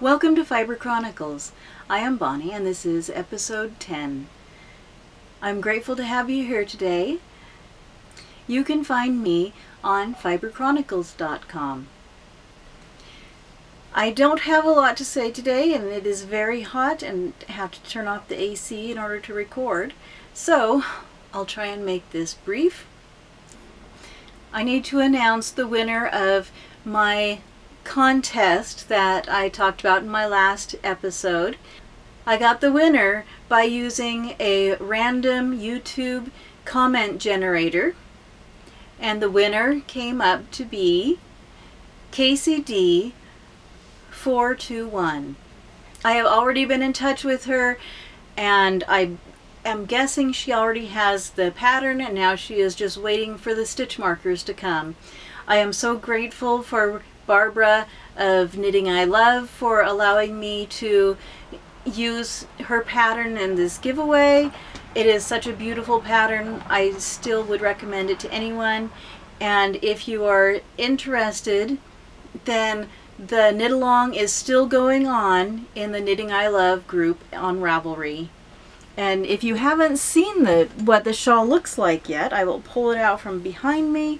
Welcome to FiberChronicles. I am Bonnie and this is episode 10. I'm grateful to have you here today. You can find me on FiberChronicles.com. I don't have a lot to say today, and it is very hot and I have to turn off the AC in order to record, so I'll try and make this brief. I need to announce the winner of my contest that I talked about in my last episode. I got the winner by using a random YouTube comment generator, and the winner came up to be KCD421. I have already been in touch with her, and I am guessing she already has the pattern, and now she is just waiting for the stitch markers to come. I am so grateful for Barbara of Knitting I Love for allowing me to use her pattern in this giveaway. It is such a beautiful pattern. I still would recommend it to anyone, and if you are interested, then the knit along is still going on in the Knitting I Love group on Ravelry. And if you haven't seen what the shawl looks like yet, I will pull it out from behind me.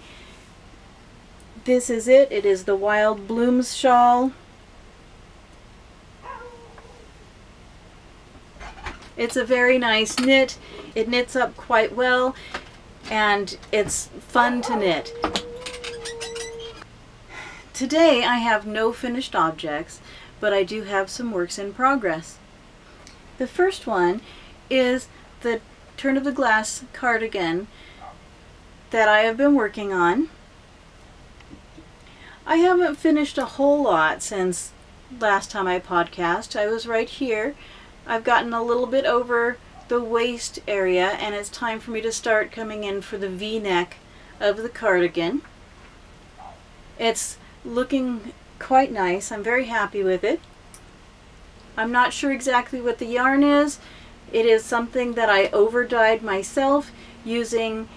This is it. It is the Wild Blooms shawl. It's a very nice knit. It knits up quite well, and it's fun to knit. Today I have no finished objects, but I do have some works in progress. The first one is the Turn of the Glass cardigan that I have been working on. I haven't finished a whole lot since last time I podcast. I was right here. I've gotten a little bit over the waist area, and it's time for me to start coming in for the V-neck of the cardigan. It's looking quite nice. I'm very happy with it. I'm not sure exactly what the yarn is. It is something that I over-dyed myself using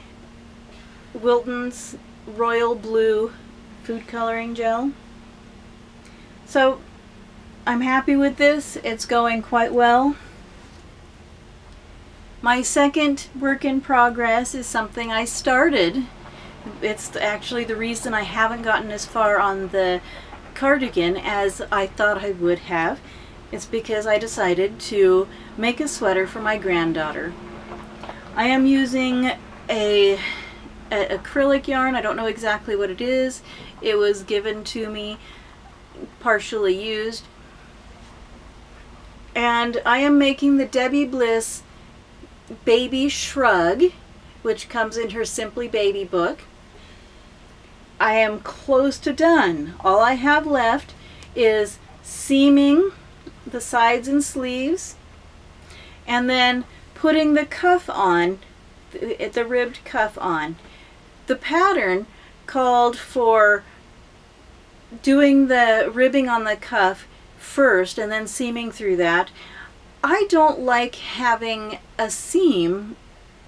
Wilton's Royal Blue food coloring gel. So I'm happy with this. It's going quite well. My second work in progress is something I started. It's actually the reason I haven't gotten as far on the cardigan as I thought I would have. It's because I decided to make a sweater for my granddaughter. I am using a acrylic yarn. I don't know exactly what it is. It was given to me partially used. And I am making the Debbie Bliss Baby Shrug, which comes in her Simply Baby book. I am close to done. All I have left is seaming the sides and sleeves, and then putting the cuff on, the ribbed cuff on. The pattern called for doing the ribbing on the cuff first and then seaming through that. I don't like having a seam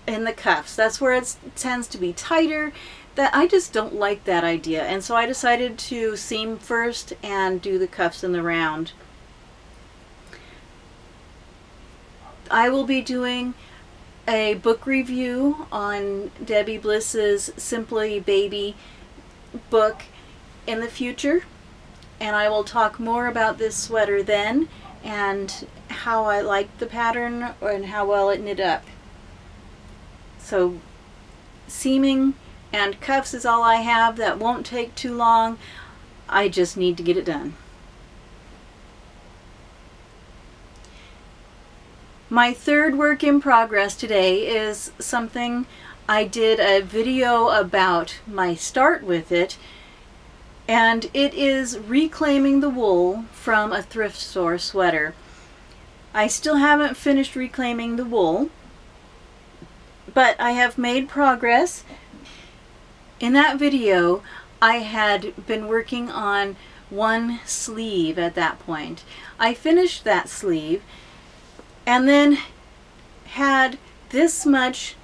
in the cuffs. That's where it tends to be tighter. That I just don't like that idea, and so I decided to seam first and do the cuffs in the round. I will be doing a book review on Debbie Bliss's Simply Baby book in the future, and I will talk more about this sweater then and how I liked the pattern and how well it knit up. So seaming and cuffs is all I have. That won't take too long. I just need to get it done. My third work in progress today is something I did a video about my start with it, and it is reclaiming the wool from a thrift store sweater. I still haven't finished reclaiming the wool, but I have made progress. In that video, I had been working on one sleeve at that point. I finished that sleeve and then had this much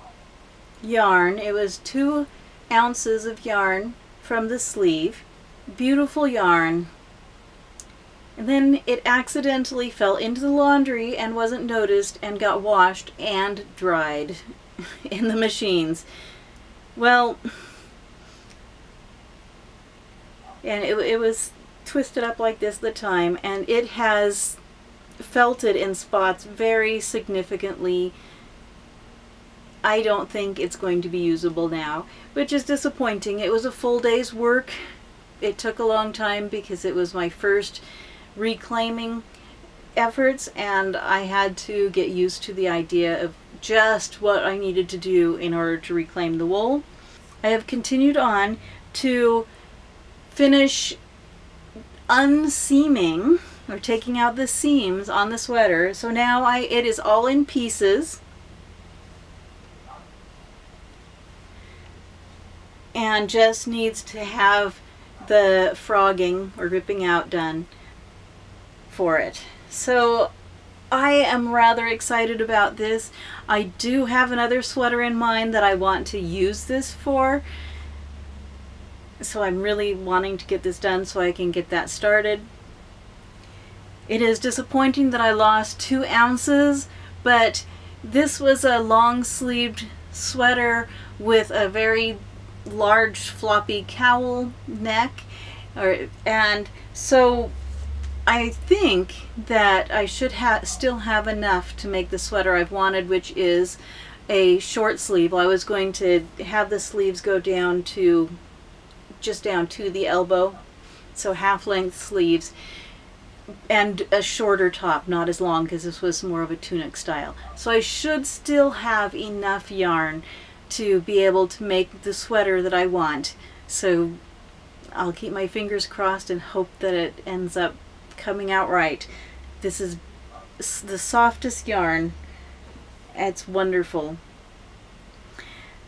yarn. It was 2 ounces of yarn from the sleeve. Beautiful yarn. And then it accidentally fell into the laundry and wasn't noticed and got washed and dried in the machines. Well, and it was twisted up like this at the time, and it has felted in spots very significantly. I don't think it's going to be usable now, which is disappointing. It was a full day's work. It took a long time because it was my first reclaiming efforts, and I had to get used to the idea of just what I needed to do in order to reclaim the wool. I have continued on to finish unseaming, or taking out the seams on the sweater. So now it is all in pieces, and just needs to have the frogging or ripping out done for it. So I am rather excited about this. I do have another sweater in mind that I want to use this for, so I'm really wanting to get this done so I can get that started. It is disappointing that I lost 2 ounces, but this was a long-sleeved sweater with a very large floppy cowl neck, and so I think that I should still have enough to make the sweater I've wanted, which is a short sleeve. I was going to have the sleeves go down to just down to the elbow, so half-length sleeves, and a shorter top, not as long, because this was more of a tunic style. So I should still have enough yarn to be able to make the sweater that I want. So I'll keep my fingers crossed and hope that it ends up coming out right. This is the softest yarn. It's wonderful.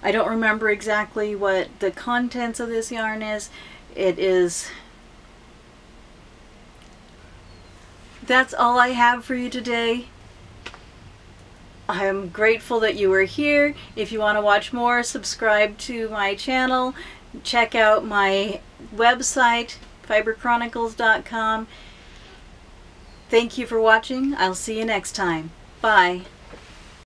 I don't remember exactly what the contents of this yarn is. That's all I have for you today. I am grateful that you were here. If you want to watch more, subscribe to my channel. Check out my website, FiberChronicles.com. Thank you for watching. I'll see you next time. Bye.